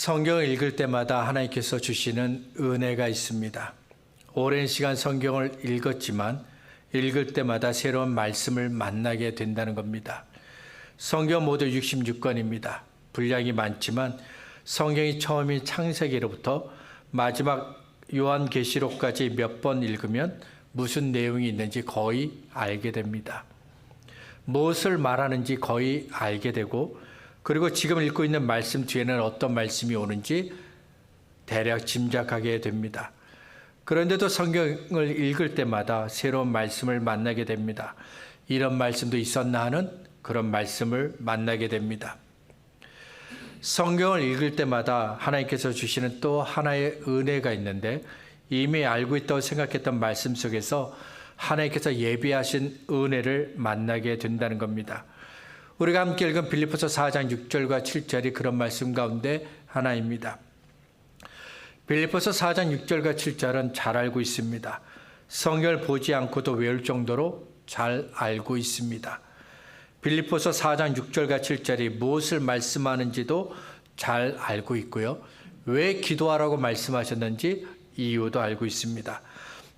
성경을 읽을 때마다 하나님께서 주시는 은혜가 있습니다. 오랜 시간 성경을 읽었지만 읽을 때마다 새로운 말씀을 만나게 된다는 겁니다. 성경 모두 66권입니다. 분량이 많지만 성경이 처음인 창세기로부터 마지막 요한계시록까지 몇 번 읽으면 무슨 내용이 있는지 거의 알게 됩니다. 무엇을 말하는지 거의 알게 되고, 그리고 지금 읽고 있는 말씀 뒤에는 어떤 말씀이 오는지 대략 짐작하게 됩니다. 그런데도 성경을 읽을 때마다 새로운 말씀을 만나게 됩니다. 이런 말씀도 있었나 하는 그런 말씀을 만나게 됩니다. 성경을 읽을 때마다 하나님께서 주시는 또 하나의 은혜가 있는데, 이미 알고 있다고 생각했던 말씀 속에서 하나님께서 예비하신 은혜를 만나게 된다는 겁니다. 우리가 함께 읽은 빌립보서 4장 6절과 7절이 그런 말씀 가운데 하나입니다. 빌립보서 4장 6절과 7절은 잘 알고 있습니다. 성경을 보지 않고도 외울 정도로 잘 알고 있습니다. 빌립보서 4장 6절과 7절이 무엇을 말씀하는지도 잘 알고 있고요. 왜 기도하라고 말씀하셨는지 이유도 알고 있습니다.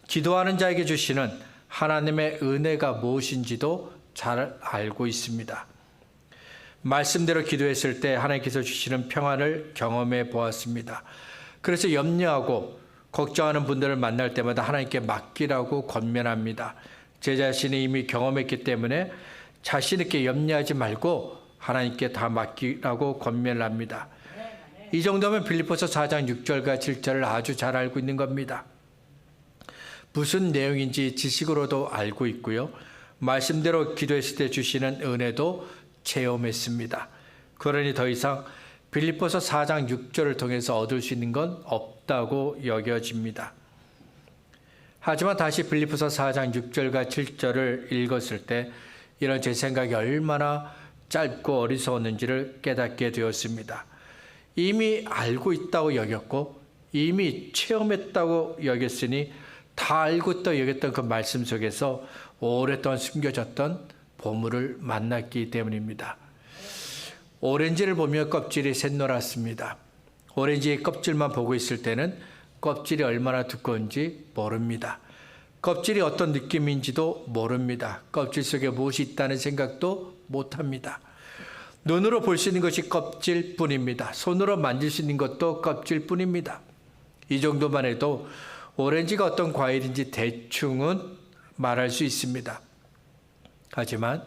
기도하는 자에게 주시는 하나님의 은혜가 무엇인지도 잘 알고 있습니다. 말씀대로 기도했을 때 하나님께서 주시는 평안을 경험해 보았습니다. 그래서 염려하고 걱정하는 분들을 만날 때마다 하나님께 맡기라고 권면합니다. 제 자신이 이미 경험했기 때문에 자신 있게 염려하지 말고 하나님께 다 맡기라고 권면을 합니다. 이 정도면 빌립보서 4장 6절과 7절을 아주 잘 알고 있는 겁니다. 무슨 내용인지 지식으로도 알고 있고요. 말씀대로 기도했을 때 주시는 은혜도 체험했습니다. 그러니 더 이상 빌립보서 4장 6절을 통해서 얻을 수 있는 건 없다고 여겨집니다. 하지만 다시 빌립보서 4장 6절과 7절을 읽었을 때 이런 제 생각이 얼마나 짧고 어리석었는지를 깨닫게 되었습니다. 이미 알고 있다고 여겼고 이미 체험했다고 여겼으니 다 알고 있다고 여겼던 그 말씀 속에서 오랫동안 숨겨졌던 보물을 만났기 때문입니다. 오렌지를 보면 껍질이 샛노랗습니다. 오렌지의 껍질만 보고 있을 때는 껍질이 얼마나 두꺼운지 모릅니다. 껍질이 어떤 느낌인지도 모릅니다. 껍질 속에 무엇이 있다는 생각도 못합니다. 눈으로 볼 수 있는 것이 껍질뿐입니다. 손으로 만질 수 있는 것도 껍질뿐입니다. 이 정도만 해도 오렌지가 어떤 과일인지 대충은 말할 수 있습니다. 하지만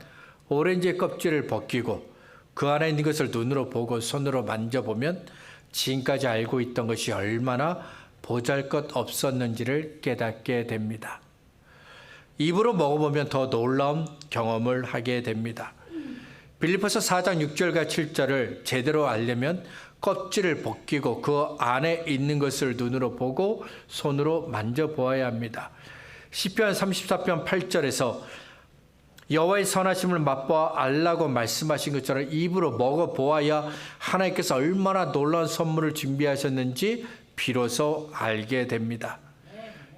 오렌지의 껍질을 벗기고 그 안에 있는 것을 눈으로 보고 손으로 만져보면 지금까지 알고 있던 것이 얼마나 보잘것없었는지를 깨닫게 됩니다. 입으로 먹어보면 더 놀라운 경험을 하게 됩니다. 빌립보서 4장 6절과 7절을 제대로 알려면 껍질을 벗기고 그 안에 있는 것을 눈으로 보고 손으로 만져보아야 합니다. 시편 34편 8절에서 여호와의 선하심을 맛보아 알라고 말씀하신 것처럼 입으로 먹어보아야 하나님께서 얼마나 놀라운 선물을 준비하셨는지 비로소 알게 됩니다.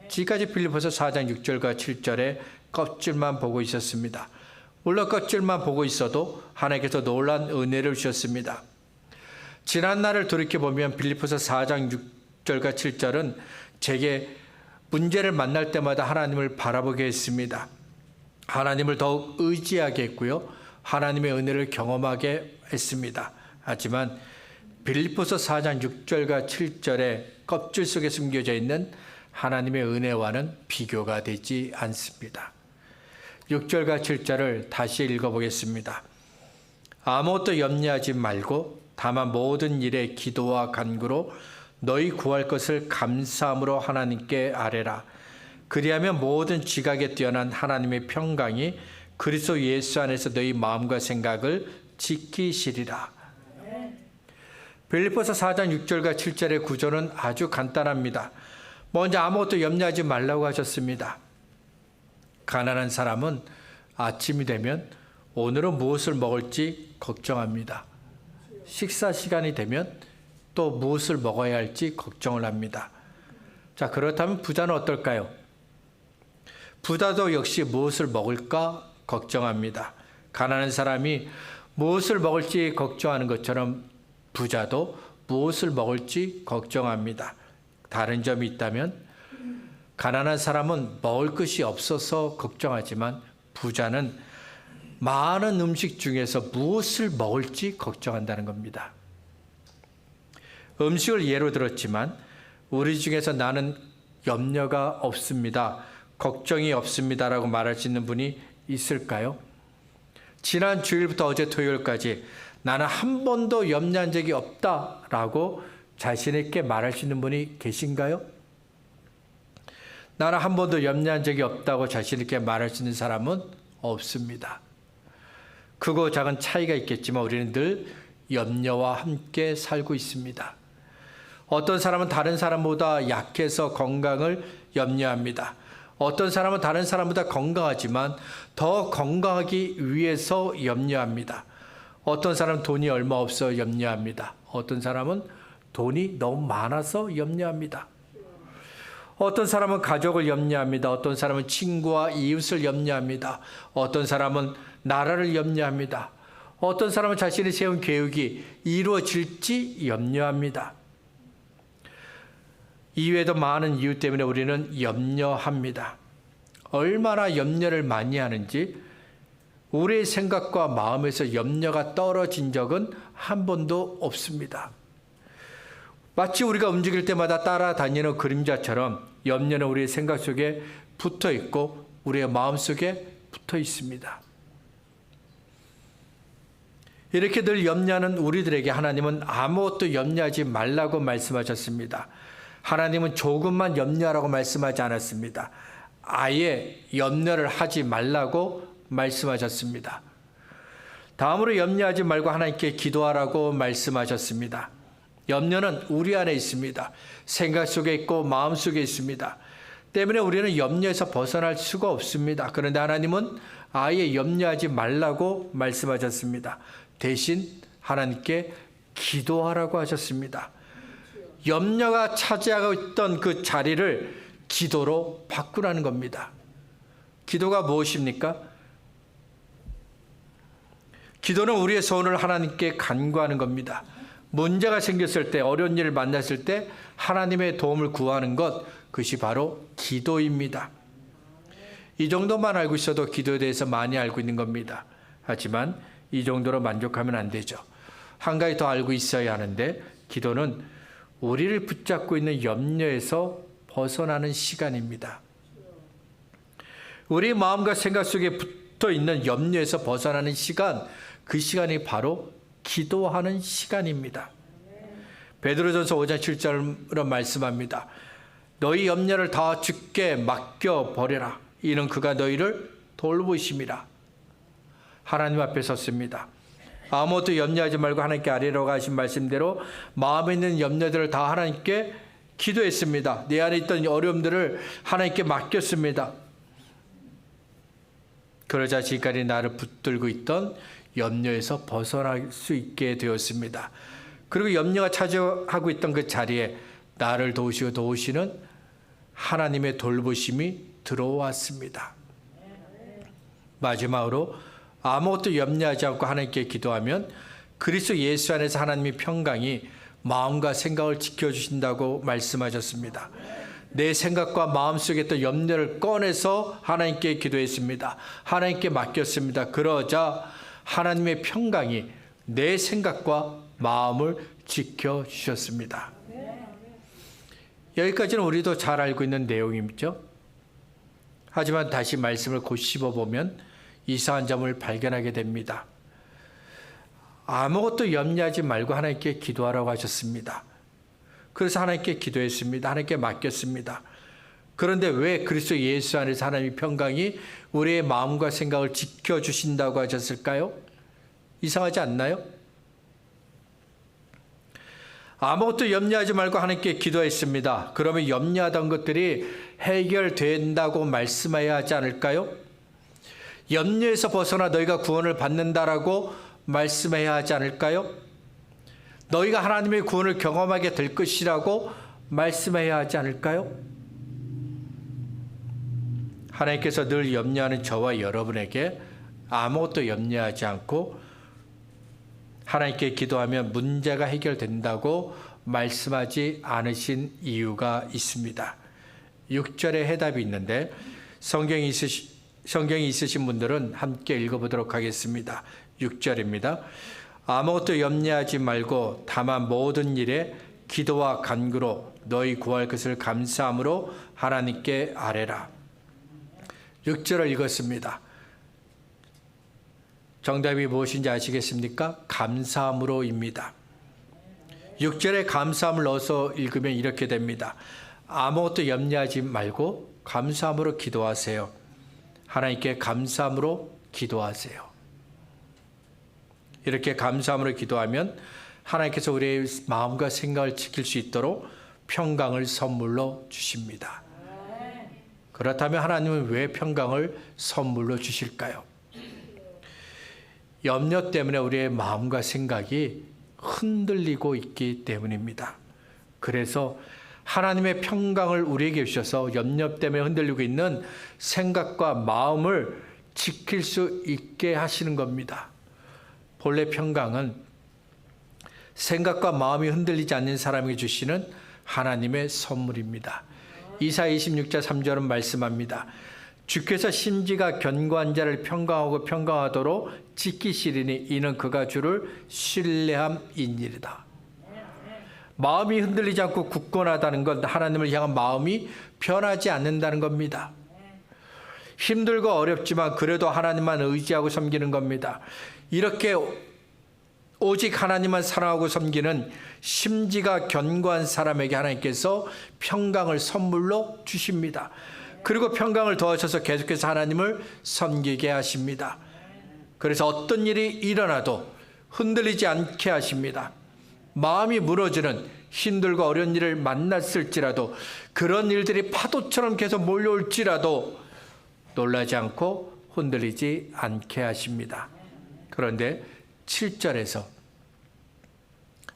지금까지 빌립보서 4장 6절과 7절에 껍질만 보고 있었습니다. 물론 껍질만 보고 있어도 하나님께서 놀라운 은혜를 주셨습니다. 지난 날을 돌이켜보면 빌립보서 4장 6절과 7절은 제게 문제를 만날 때마다 하나님을 바라보게 했습니다. 하나님을 더욱 의지하게 했고요. 하나님의 은혜를 경험하게 했습니다. 하지만 빌립보서 4장 6절과 7절의 껍질 속에 숨겨져 있는 하나님의 은혜와는 비교가 되지 않습니다. 6절과 7절을 다시 읽어보겠습니다. 아무것도 염려하지 말고 다만 모든 일에 기도와 간구로 너희 구할 것을 감사함으로 하나님께 아뢰라. 그리하면 모든 지각에 뛰어난 하나님의 평강이 그리스도 예수 안에서 너희 마음과 생각을 지키시리라. 빌립보서 4장 6절과 7절의 구조는 아주 간단합니다. 먼저 아무것도 염려하지 말라고 하셨습니다. 가난한 사람은 아침이 되면 오늘은 무엇을 먹을지 걱정합니다. 식사 시간이 되면 또 무엇을 먹어야 할지 걱정을 합니다. 자, 그렇다면 부자는 어떨까요? 부자도 역시 무엇을 먹을까 걱정합니다. 가난한 사람이 무엇을 먹을지 걱정하는 것처럼 부자도 무엇을 먹을지 걱정합니다. 다른 점이 있다면 가난한 사람은 먹을 것이 없어서 걱정하지만 부자는 많은 음식 중에서 무엇을 먹을지 걱정한다는 겁니다. 음식을 예로 들었지만 우리 중에서 나는 염려가 없습니다, 걱정이 없습니다라고 말할 수 있는 분이 있을까요? 지난 주일부터 어제 토요일까지 나는 한 번도 염려한 적이 없다라고 자신 있게 말할 수 있는 분이 계신가요? 나는 한 번도 염려한 적이 없다고 자신 있게 말할 수 있는 사람은 없습니다. 크고 작은 차이가 있겠지만 우리는 늘 염려와 함께 살고 있습니다. 어떤 사람은 다른 사람보다 약해서 건강을 염려합니다. 어떤 사람은 다른 사람보다 건강하지만 더 건강하기 위해서 염려합니다. 어떤 사람은 돈이 얼마 없어 염려합니다. 어떤 사람은 돈이 너무 많아서 염려합니다. 어떤 사람은 가족을 염려합니다. 어떤 사람은 친구와 이웃을 염려합니다. 어떤 사람은 나라를 염려합니다. 어떤 사람은 자신이 세운 계획이 이루어질지 염려합니다. 이외에도 많은 이유 때문에 우리는 염려합니다. 얼마나 염려를 많이 하는지 우리의 생각과 마음에서 염려가 떨어진 적은 한 번도 없습니다. 마치 우리가 움직일 때마다 따라다니는 그림자처럼 염려는 우리의 생각 속에 붙어 있고 우리의 마음 속에 붙어 있습니다. 이렇게 늘 염려하는 우리들에게 하나님은 아무것도 염려하지 말라고 말씀하셨습니다. 하나님은 조금만 염려하라고 말씀하지 않았습니다. 아예 염려를 하지 말라고 말씀하셨습니다. 다음으로 염려하지 말고 하나님께 기도하라고 말씀하셨습니다. 염려는 우리 안에 있습니다. 생각 속에 있고 마음 속에 있습니다. 때문에 우리는 염려에서 벗어날 수가 없습니다. 그런데 하나님은 아예 염려하지 말라고 말씀하셨습니다. 대신 하나님께 기도하라고 하셨습니다. 염려가 차지하고 있던 그 자리를 기도로 바꾸라는 겁니다. 기도가 무엇입니까? 기도는 우리의 소원을 하나님께 간구하는 겁니다. 문제가 생겼을 때, 어려운 일을 만났을 때 하나님의 도움을 구하는 것, 그것이 바로 기도입니다. 이 정도만 알고 있어도 기도에 대해서 많이 알고 있는 겁니다. 하지만 이 정도로 만족하면 안 되죠. 한 가지 더 알고 있어야 하는데, 기도는 우리를 붙잡고 있는 염려에서 벗어나는 시간입니다. 우리 마음과 생각 속에 붙어 있는 염려에서 벗어나는 시간, 그 시간이 바로 기도하는 시간입니다. 베드로전서 5장 7절로 말씀합니다. 너희 염려를 다 주께 맡겨버려라. 이는 그가 너희를 돌보심이라. 하나님 앞에 섰습니다. 아무것도 염려하지 말고 하나님께 아뢰라고 하신 말씀대로 마음에 있는 염려들을 다 하나님께 기도했습니다. 내 안에 있던 어려움들을 하나님께 맡겼습니다. 그러자 지금까지 나를 붙들고 있던 염려에서 벗어날 수 있게 되었습니다. 그리고 염려가 차지하고 있던 그 자리에 나를 도우시고 도우시는 하나님의 돌보심이 들어왔습니다. 마지막으로 아무것도 염려하지 않고 하나님께 기도하면 그리스도 예수 안에서 하나님의 평강이 마음과 생각을 지켜주신다고 말씀하셨습니다. 내 생각과 마음속에 있던 염려를 꺼내서 하나님께 기도했습니다. 하나님께 맡겼습니다. 그러자 하나님의 평강이 내 생각과 마음을 지켜주셨습니다. 여기까지는 우리도 잘 알고 있는 내용이죠. 하지만 다시 말씀을 곱씹어보면 이상한 점을 발견하게 됩니다. 아무것도 염려하지 말고 하나님께 기도하라고 하셨습니다. 그래서 하나님께 기도했습니다. 하나님께 맡겼습니다. 그런데 왜 그리스도 예수 안에서 하나님의 평강이 우리의 마음과 생각을 지켜주신다고 하셨을까요? 이상하지 않나요? 아무것도 염려하지 말고 하나님께 기도했습니다. 그러면 염려하던 것들이 해결된다고 말씀해야 하지 않을까요? 염려에서 벗어나 너희가 구원을 받는다라고 말씀해야 하지 않을까요? 너희가 하나님의 구원을 경험하게 될 것이라고 말씀해야 하지 않을까요? 하나님께서 늘 염려하는 저와 여러분에게 아무것도 염려하지 않고 하나님께 기도하면 문제가 해결된다고 말씀하지 않으신 이유가 있습니다. 6절에 해답이 있는데 성경이 있으신 분들은 함께 읽어보도록 하겠습니다. 6절입니다. 아무것도 염려하지 말고 다만 모든 일에 기도와 간구로 너희 구할 것을 감사함으로 하나님께 아뢰라. 6절을 읽었습니다. 정답이 무엇인지 아시겠습니까? 감사함으로입니다. 6절에 감사함을 넣어서 읽으면 이렇게 됩니다. 아무것도 염려하지 말고 감사함으로 기도하세요. 하나님께 감사함으로 기도하세요. 이렇게 감사함으로 기도하면 하나님께서 우리의 마음과 생각을 지킬 수 있도록 평강을 선물로 주십니다. 그렇다면 하나님은 왜 평강을 선물로 주실까요? 염려 때문에 우리의 마음과 생각이 흔들리고 있기 때문입니다. 그래서 하나님의 평강을 우리에게 주셔서 염려 때문에 흔들리고 있는 생각과 마음을 지킬 수 있게 하시는 겁니다. 본래 평강은 생각과 마음이 흔들리지 않는 사람에게 주시는 하나님의 선물입니다. 이사야 26장 3절은 말씀합니다. 주께서 심지가 견고한 자를 평강하고 평강하도록 지키시리니 이는 그가 주를 신뢰함이니이다. 마음이 흔들리지 않고 굳건하다는 건 하나님을 향한 마음이 변하지 않는다는 겁니다. 힘들고 어렵지만 그래도 하나님만 의지하고 섬기는 겁니다. 이렇게 오직 하나님만 사랑하고 섬기는 심지가 견고한 사람에게 하나님께서 평강을 선물로 주십니다. 그리고 평강을 더하셔서 계속해서 하나님을 섬기게 하십니다. 그래서 어떤 일이 일어나도 흔들리지 않게 하십니다. 마음이 무너지는 힘들고 어려운 일을 만났을지라도 그런 일들이 파도처럼 계속 몰려올지라도 놀라지 않고 흔들리지 않게 하십니다. 그런데 7절에서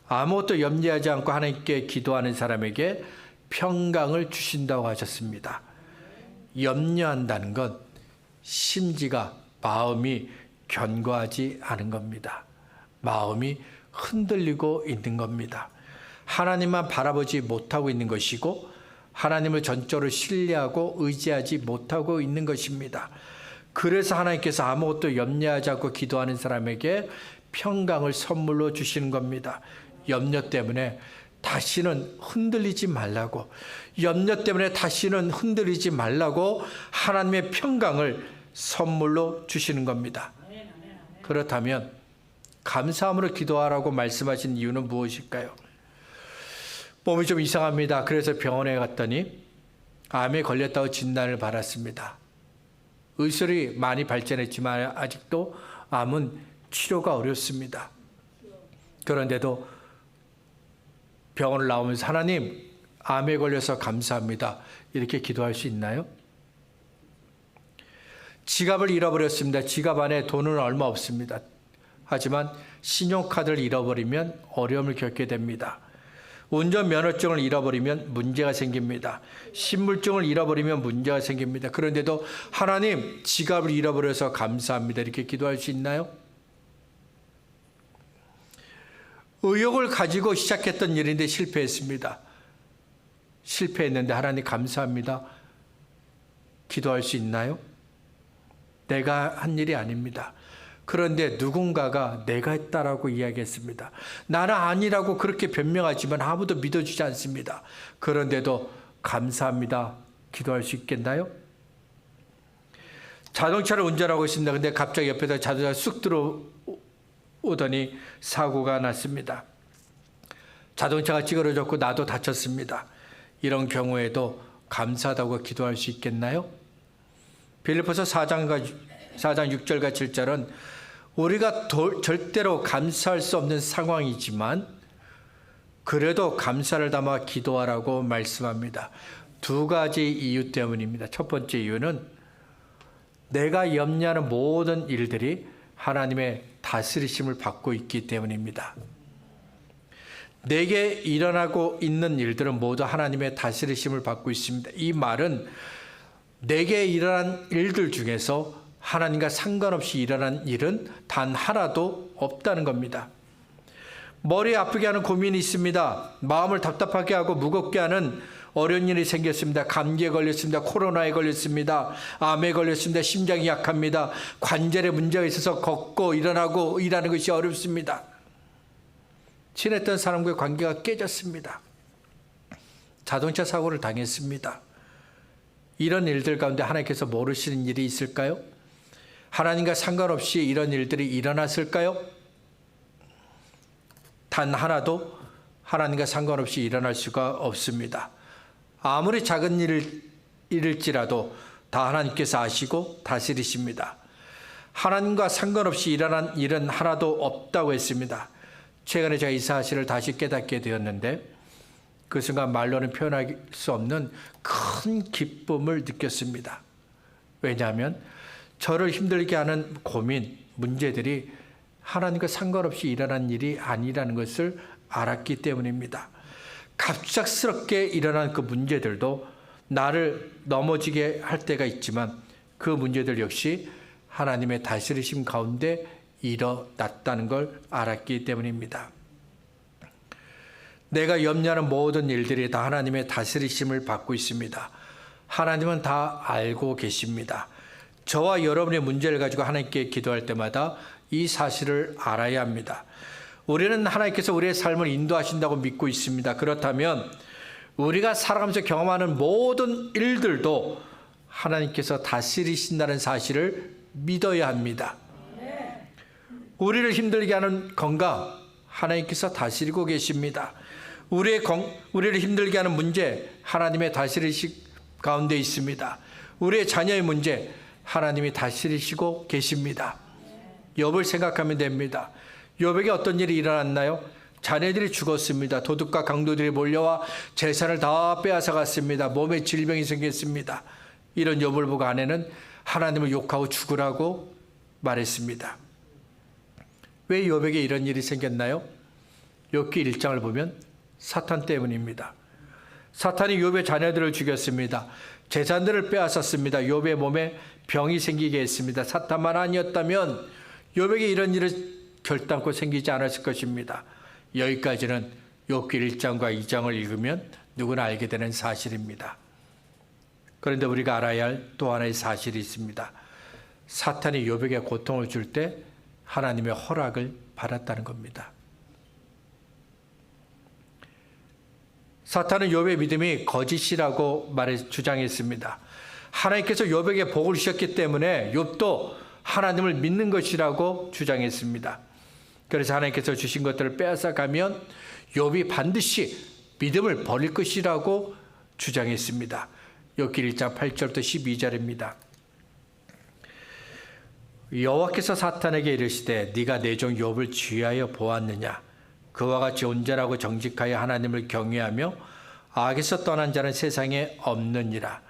아무것도 염려하지 않고 하나님께 기도하는 사람에게 평강을 주신다고 하셨습니다. 염려한다는 건 심지가 마음이 견고하지 않은 겁니다. 마음이 흔들리고 있는 겁니다. 하나님만 바라보지 못하고 있는 것이고 하나님을 전적으로 신뢰하고 의지하지 못하고 있는 것입니다. 그래서 하나님께서 아무것도 염려하지 않고 기도하는 사람에게 평강을 선물로 주시는 겁니다. 염려 때문에 다시는 흔들리지 말라고, 염려 때문에 다시는 흔들리지 말라고 하나님의 평강을 선물로 주시는 겁니다. 그렇다면 감사함으로 기도하라고 말씀하신 이유는 무엇일까요? 몸이 좀 이상합니다. 그래서 병원에 갔더니 암에 걸렸다고 진단을 받았습니다. 의술이 많이 발전했지만 아직도 암은 치료가 어렵습니다. 그런데도 병원을 나오면서 하나님, 암에 걸려서 감사합니다. 이렇게 기도할 수 있나요? 지갑을 잃어버렸습니다. 지갑 안에 돈은 얼마 없습니다. 하지만 신용카드를 잃어버리면 어려움을 겪게 됩니다. 운전면허증을 잃어버리면 문제가 생깁니다. 신분증을 잃어버리면 문제가 생깁니다. 그런데도 하나님, 지갑을 잃어버려서 감사합니다. 이렇게 기도할 수 있나요? 의욕을 가지고 시작했던 일인데 실패했습니다. 실패했는데 하나님 감사합니다. 기도할 수 있나요? 내가 한 일이 아닙니다. 그런데 누군가가 내가 했다라고 이야기했습니다. 나는 아니라고 그렇게 변명하지만 아무도 믿어주지 않습니다. 그런데도 감사합니다. 기도할 수 있겠나요? 자동차를 운전하고 있습니다. 근데 갑자기 옆에다 자동차가 쑥 들어오더니 사고가 났습니다. 자동차가 찌그러졌고 나도 다쳤습니다. 이런 경우에도 감사하다고 기도할 수 있겠나요? 빌립보서 4장 6절과 7절은 우리가 절대로 감사할 수 없는 상황이지만 그래도 감사를 담아 기도하라고 말씀합니다. 두 가지 이유 때문입니다. 첫 번째 이유는 내가 염려하는 모든 일들이 하나님의 다스리심을 받고 있기 때문입니다. 내게 일어나고 있는 일들은 모두 하나님의 다스리심을 받고 있습니다. 이 말은 내게 일어난 일들 중에서 하나님과 상관없이 일어난 일은 단 하나도 없다는 겁니다. 머리 아프게 하는 고민이 있습니다. 마음을 답답하게 하고 무겁게 하는 어려운 일이 생겼습니다. 감기에 걸렸습니다. 코로나에 걸렸습니다. 암에 걸렸습니다. 심장이 약합니다. 관절에 문제가 있어서 걷고 일어나고 일하는 것이 어렵습니다. 친했던 사람과의 관계가 깨졌습니다. 자동차 사고를 당했습니다. 이런 일들 가운데 하나님께서 모르시는 일이 있을까요? 하나님과 상관없이 이런 일들이 일어났을까요? 단 하나도 하나님과 상관없이 일어날 수가 없습니다. 아무리 작은 일일지라도 다 하나님께서 아시고 다스리십니다. 하나님과 상관없이 일어난 일은 하나도 없다고 했습니다. 최근에 제가 이 사실을 다시 깨닫게 되었는데 그 순간 말로는 표현할 수 없는 큰 기쁨을 느꼈습니다. 왜냐하면 저를 힘들게 하는 고민, 문제들이 하나님과 상관없이 일어난 일이 아니라는 것을 알았기 때문입니다. 갑작스럽게 일어난 그 문제들도 나를 넘어지게 할 때가 있지만 그 문제들 역시 하나님의 다스리심 가운데 일어났다는 걸 알았기 때문입니다. 내가 염려하는 모든 일들이 다 하나님의 다스리심을 받고 있습니다. 하나님은 다 알고 계십니다. 저와 여러분의 문제를 가지고 하나님께 기도할 때마다 이 사실을 알아야 합니다. 우리는 하나님께서 우리의 삶을 인도하신다고 믿고 있습니다. 그렇다면 우리가 살아가면서 경험하는 모든 일들도 하나님께서 다스리신다는 사실을 믿어야 합니다. 우리를 힘들게 하는 건강, 하나님께서 다스리고 계십니다. 우리를 힘들게 하는 문제, 하나님의 다스리심 가운데 있습니다. 우리의 자녀의 문제, 하나님이 다스리시고 계십니다. 욥을 생각하면 됩니다. 욥에게 어떤 일이 일어났나요? 자녀들이 죽었습니다. 도둑과 강도들이 몰려와 재산을 다 빼앗아 갔습니다. 몸에 질병이 생겼습니다. 이런 욥을 보고 아내는 하나님을 욕하고 죽으라고 말했습니다. 왜 욥에게 이런 일이 생겼나요? 욥기 1장을 보면 사탄 때문입니다. 사탄이 욥의 자녀들을 죽였습니다. 재산들을 빼앗았습니다. 욥의 몸에 병이 생기게 했습니다. 사탄만 아니었다면 욥에게 이런 일을 결단코 생기지 않았을 것입니다. 여기까지는 욥기 1장과 2장을 읽으면 누구나 알게 되는 사실입니다. 그런데 우리가 알아야 할 또 하나의 사실이 있습니다. 사탄이 욥에게 고통을 줄 때 하나님의 허락을 받았다는 겁니다. 사탄은 욥의 믿음이 거짓이라고 주장했습니다. 하나님께서 욥에게 복을 주셨기 때문에 욥도 하나님을 믿는 것이라고 주장했습니다. 그래서 하나님께서 주신 것들을 빼앗아가면 욥이 반드시 믿음을 버릴 것이라고 주장했습니다. 욥기 1장 8절부터 12절입니다. 여호와께서 사탄에게 이르시되 네가 내 종 욥을 쥐하여 보았느냐? 그와 같이 온전하고 정직하여 하나님을 경외하며 악에서 떠난 자는 세상에 없느니라.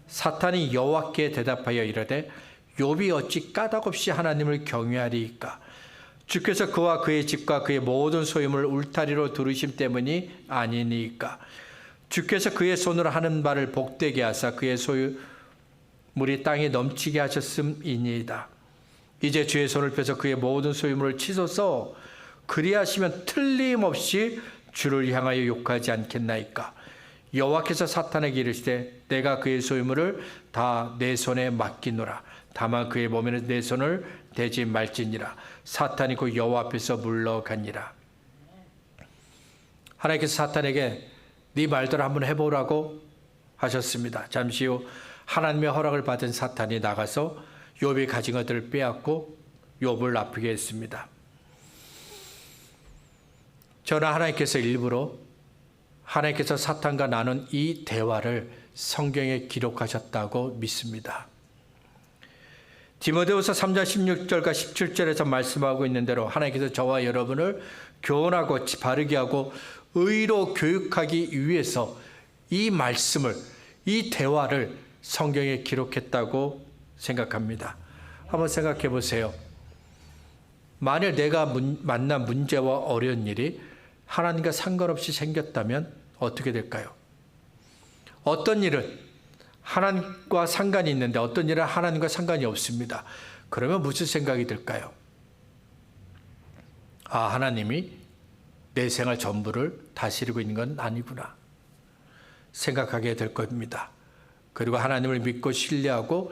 사탄이 여호와께 대답하여 이르되 욥이 어찌 까닭없이 하나님을 경외하리이까? 주께서 그와 그의 집과 그의 모든 소유물을 울타리로 두르심 때문이 아니니까? 주께서 그의 손으로 하는 바를 복되게 하사 그의 소유물이 땅에 넘치게 하셨음이니이다. 이제 주의 손을 펴서 그의 모든 소유물을 치소서. 그리하시면 틀림없이 주를 향하여 욕하지 않겠나이까? 여호와께서 사탄에게 이르시되 내가 그의 소유물을 다 내 손에 맡기노라. 다만 그의 몸에는 내 손을 대지 말지니라. 사탄이 그 여호와 앞에서 물러가니라. 하나님께서 사탄에게 네 말대로 한번 해보라고 하셨습니다. 잠시 후 하나님의 허락을 받은 사탄이 나가서 욥이 가진 것들을 빼앗고 욥을 아프게 했습니다. 저는 하나님께서 일부러 하나님께서 사탄과 나눈 이 대화를 성경에 기록하셨다고 믿습니다. 디모데후서 3장 16절과 17절에서 말씀하고 있는 대로 하나님께서 저와 여러분을 교훈하고 바르게 하고 의로 교육하기 위해서 이 말씀을, 이 대화를 성경에 기록했다고 생각합니다. 한번 생각해 보세요. 만일 내가 만난 문제와 어려운 일이 하나님과 상관없이 생겼다면 어떻게 될까요? 어떤 일은 하나님과 상관이 있는데 어떤 일은 하나님과 상관이 없습니다. 그러면 무슨 생각이 들까요? 하나님이 내 생활 전부를 다스리고 있는 건 아니구나 생각하게 될 겁니다. 그리고 하나님을 믿고 신뢰하고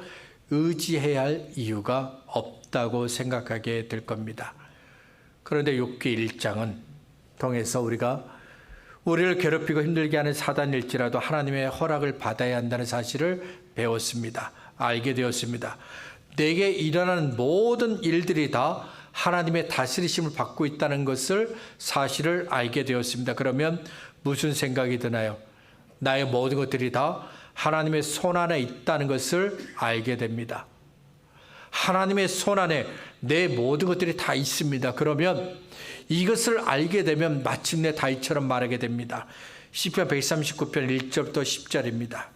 의지해야 할 이유가 없다고 생각하게 될 겁니다. 그런데 욥기 1장은 통해서 우리를 괴롭히고 힘들게 하는 사단일지라도 하나님의 허락을 받아야 한다는 사실을 배웠습니다. 알게 되었습니다. 내게 일어나는 모든 일들이 다 하나님의 다스리심을 받고 있다는 것을 사실을 알게 되었습니다. 그러면 무슨 생각이 드나요? 나의 모든 것들이 다 하나님의 손 안에 있다는 것을 알게 됩니다. 하나님의 손 안에 내 모든 것들이 다 있습니다. 그러면 이것을 알게 되면 마침내 다윗처럼 말하게 됩니다. 시편 139편 1절부터 10절입니다.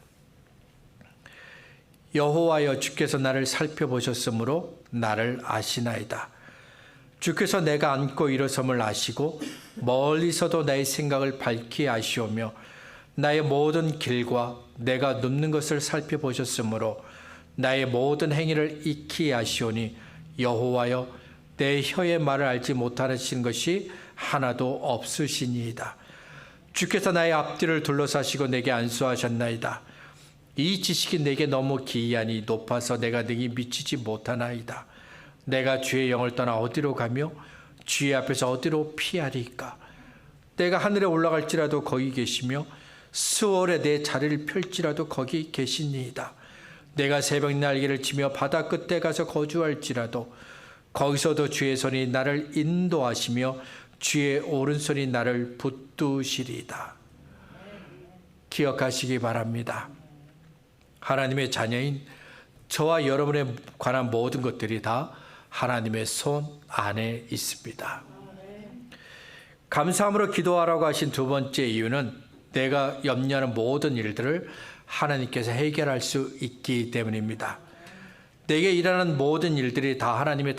여호와여 주께서 나를 살펴보셨으므로 나를 아시나이다. 주께서 내가 앉고 일어섬을 아시고 멀리서도 나의 생각을 밝히 아시오며 나의 모든 길과 내가 눕는 것을 살펴보셨으므로 나의 모든 행위를 익히 아시오니 여호와여 내 혀의 말을 알지 못하시는 것이 하나도 없으시니이다. 주께서 나의 앞뒤를 둘러싸시고 내게 안수하셨나이다. 이 지식이 내게 너무 기이하니 높아서 내가 능히 미치지 못하나이다. 내가 주의 영을 떠나 어디로 가며 주의 앞에서 어디로 피하리까? 내가 하늘에 올라갈지라도 거기 계시며 수월에 내 자리를 펼지라도 거기 계시니이다. 내가 새벽 날개를 치며 바다 끝에 가서 거주할지라도 거기서도 주의 손이 나를 인도하시며 주의 오른손이 나를 붙드시리이다. 기억하시기 바랍니다. 하나님의 자녀인 저와 여러분에 관한 모든 것들이 다 하나님의 손 안에 있습니다. 감사함으로 기도하라고 하신 두 번째 이유는 내가 염려하는 모든 일들을 하나님께서 해결할 수 있기 때문입니다. 내게 일어나는 모든 일들이 다 하나님의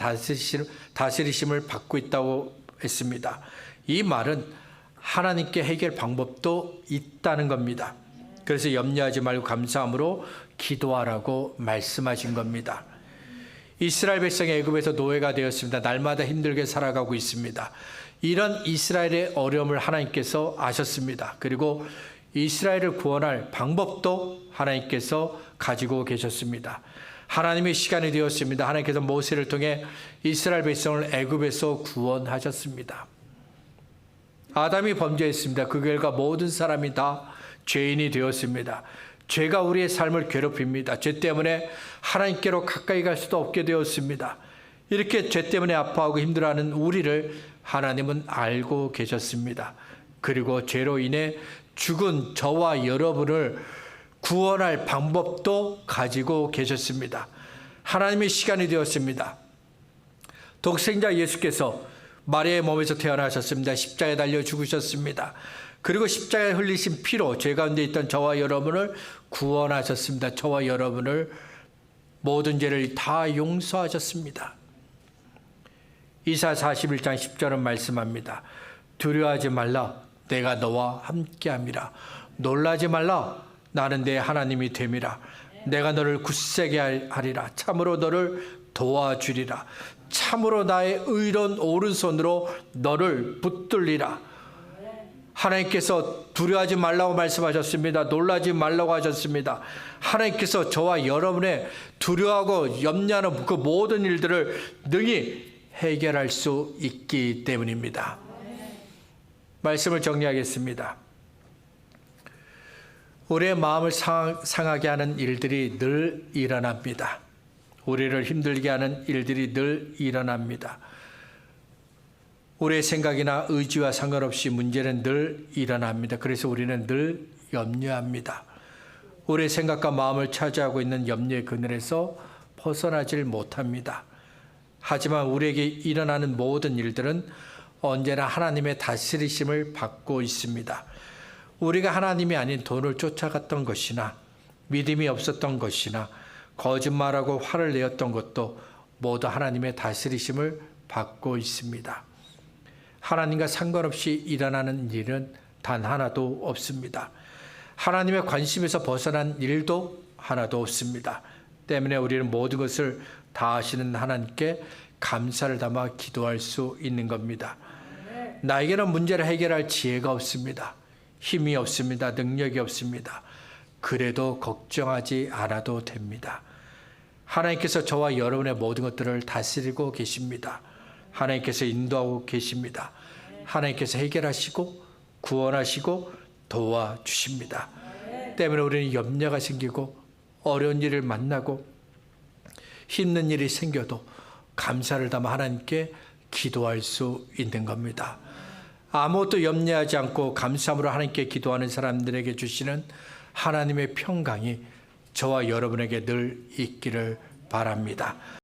다스리심을 받고 있다고 했습니다. 이 말은 하나님께 해결 방법도 있다는 겁니다. 그래서 염려하지 말고 감사함으로 기도하라고 말씀하신 겁니다. 이스라엘 백성이 애굽에서 노예가 되었습니다. 날마다 힘들게 살아가고 있습니다. 이런 이스라엘의 어려움을 하나님께서 아셨습니다. 그리고 이스라엘을 구원할 방법도 하나님께서 가지고 계셨습니다. 하나님의 시간이 되었습니다. 하나님께서 모세를 통해 이스라엘 백성을 애굽에서 구원하셨습니다. 아담이 범죄했습니다. 그 결과 모든 사람이 다 죄인이 되었습니다. 죄가 우리의 삶을 괴롭힙니다. 죄 때문에 하나님께로 가까이 갈 수도 없게 되었습니다. 이렇게 죄 때문에 아파하고 힘들어하는 우리를 하나님은 알고 계셨습니다. 그리고 죄로 인해 죽은 저와 여러분을 구원할 방법도 가지고 계셨습니다. 하나님의 시간이 되었습니다. 독생자 예수께서 마리아의 몸에서 태어나셨습니다. 십자가에 달려 죽으셨습니다. 그리고 십자가에 흘리신 피로 죄 가운데 있던 저와 여러분을 구원하셨습니다. 저와 여러분을 모든 죄를 다 용서하셨습니다. 이사 41장 10절은 말씀합니다. 두려워하지 말라. 내가 너와 함께함이라. 놀라지 말라. 나는 내 하나님이 됨이라. 내가 너를 굳세게 하리라. 참으로 너를 도와주리라. 참으로 나의 의로운 오른손으로 너를 붙들리라. 하나님께서 두려워하지 말라고 말씀하셨습니다. 놀라지 말라고 하셨습니다. 하나님께서 저와 여러분의 두려워하고 염려하는 그 모든 일들을 능히 해결할 수 있기 때문입니다. 말씀을 정리하겠습니다. 우리의 마음을 상하게 하는 일들이 늘 일어납니다. 우리를 힘들게 하는 일들이 늘 일어납니다. 우리의 생각이나 의지와 상관없이 문제는 늘 일어납니다. 그래서 우리는 늘 염려합니다. 우리의 생각과 마음을 차지하고 있는 염려의 그늘에서 벗어나질 못합니다. 하지만 우리에게 일어나는 모든 일들은 언제나 하나님의 다스리심을 받고 있습니다. 우리가 하나님이 아닌 돈을 쫓아갔던 것이나 믿음이 없었던 것이나 거짓말하고 화를 내었던 것도 모두 하나님의 다스리심을 받고 있습니다. 하나님과 상관없이 일어나는 일은 단 하나도 없습니다. 하나님의 관심에서 벗어난 일도 하나도 없습니다. 때문에 우리는 모든 것을 다 하시는 하나님께 감사를 담아 기도할 수 있는 겁니다. 나에게는 문제를 해결할 지혜가 없습니다. 힘이 없습니다. 능력이 없습니다. 그래도 걱정하지 않아도 됩니다. 하나님께서 저와 여러분의 모든 것들을 다스리고 계십니다. 하나님께서 인도하고 계십니다. 하나님께서 해결하시고 구원하시고 도와주십니다. 때문에 우리는 염려가 생기고 어려운 일을 만나고 힘든 일이 생겨도 감사를 담아 하나님께 기도할 수 있는 겁니다. 아무것도 염려하지 않고 감사함으로 하나님께 기도하는 사람들에게 주시는 하나님의 평강이 저와 여러분에게 늘 있기를 바랍니다.